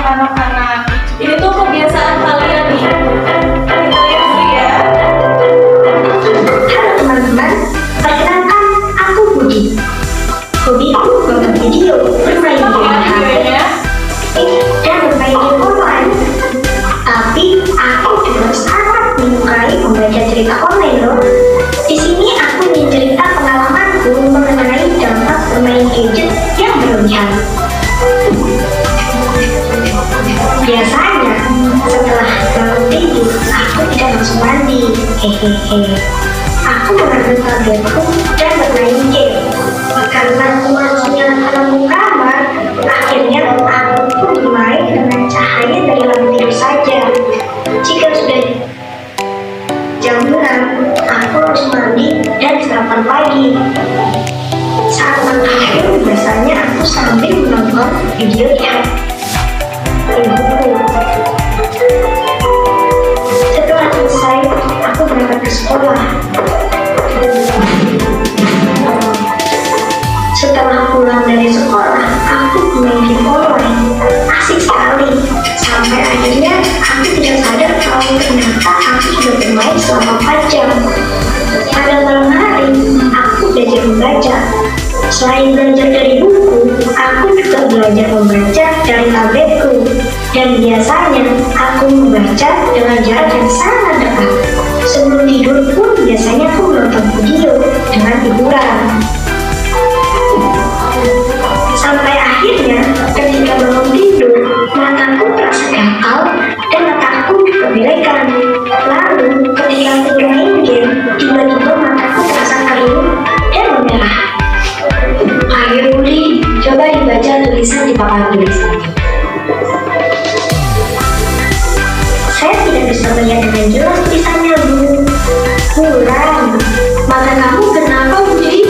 anak-anak. Ini tuh kebiasaan kalian nih. Kita lihat dulu ya. Halo teman-teman, perkenalkan aku Budi. Hobiku nonton video, bermain game HP, dan bermain game online. Tapi aku juga sangat menyukai membaca cerita online loh. Di sini aku ingin cerita pengalamanku mengenai dampak bermain gadget yang berlebihan. Biasanya setelah bangun tidur, aku tidak langsung mandi. Hehehe. Aku mengambil tabletku dan bermain game. Karena aku masih nyalakan lampu kamar, akhirnya aku pun mulai dengan cahaya dari lampu tidur saja. Jika sudah jam 6, aku harus mandi dan sarapan pagi. Saat makan biasanya aku sambil menonton video di HP. Aku tidak sadar kalau ternyata aku sudah bermain selama 4 jam. Pada malam hari, aku belajar membaca. Selain belajar dari buku, aku juga belajar membaca dari tabletku. Dan biasanya, aku membaca dengan jarak yang sangat dekat. Sebelum tidur pun biasanya aku menonton video dengan hiburan. Sampai akhirnya, ketika bangun tidur, mataku terasa gatal dan mataku juga belekan. Lalu, ketika aku bermain game, tiba-tiba mataku terasa kering dan memerah. Ayo Uli, coba dibaca tulisan di papan tulisan. Saya tidak bisa melihat dengan jelas tulisannya, Bu. Kurang. Mata kamu kenapa, Budi?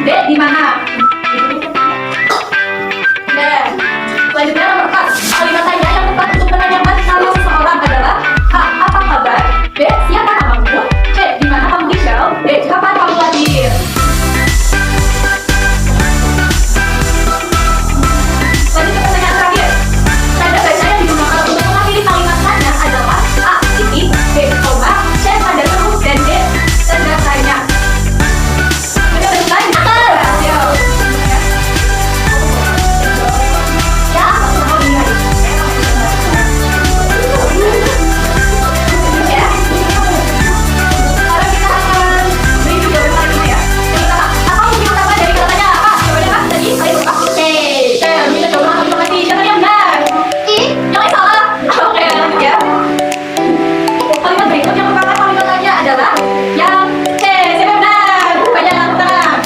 D di mana? D. Selanjutnya nomor 4. Kalimat tanya yang tepat untuk menanyakan nama seseorang adalah A. Apa kabar? B. Siapa namamu? C. Di mana kamu tinggal? D. Kapan kamu lahir? Lanjut ke pertanyaan terakhir. Tanda baca yang digunakan untuk mengakhiri kalimat tanya adalah A. Titik, B. Koma, C. Tanda seru, dan D. Tanda tanya. Tanda tanya. Ya. Ya, mau lihat. Ya. Sekarang kita akan beri juga bertanya ya. Yang pertama, apa mungkin utama dari katanya apa? Jawabannya apa? Tadi saya lupa. C. Kita coba konfirmasi. Siapa yang benar? Yang lain salah. Oke, lanjut ya. Kalimat berikut yang merupakan kalimat tanya adalah yang C. Siapa yang benar? Banyak yang tenang.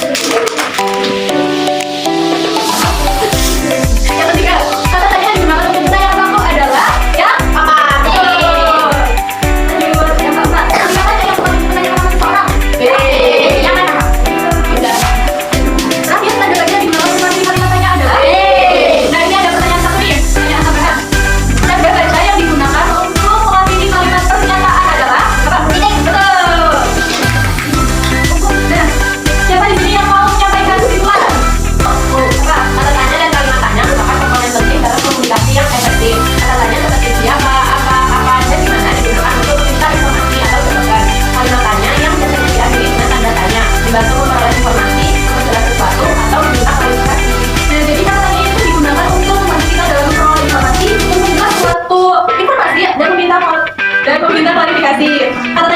Yang ketiga, kata tanya yang digunakan untuk bertanya kelompok adalah yang apa? Betul. Lanjut, yang keempat, kalimat tanya yang tepat untuk menanyakan nama seseorang. B. Yang mana? Sudah. Terakhir, tanda tanya yang digunakan untuk mengakhiri kalimat tanya adalah B. Nah, ini ada pertanyaan satu nih, pertanyaan tambahan. Tanda baca yang digunakan untuk mengakhiri kalimat pernyataan adalah apa? Titik. Betul. Nah, siapa di sini yang mau menyampaikan kesimpulan? Apa? Kata tanya dan kalimat tanya merupakan komponen penting dalam komunikasi yang efektif. Kata tanya seperti siapa, apa, kapan, dan di mana digunakan untuk meminta informasi atau jawaban. Kalimat tanya yang biasanya diakhiri dengan tanda tanya dibantu memperoleh informasi, memperjelas sesuatu, atau meminta klarifikasi. Nah, jadi kata tanya itu digunakan untuk membantu kita dalam memperoleh informasi, memperjelas suatu informasi dan meminta klarifikasi. Kata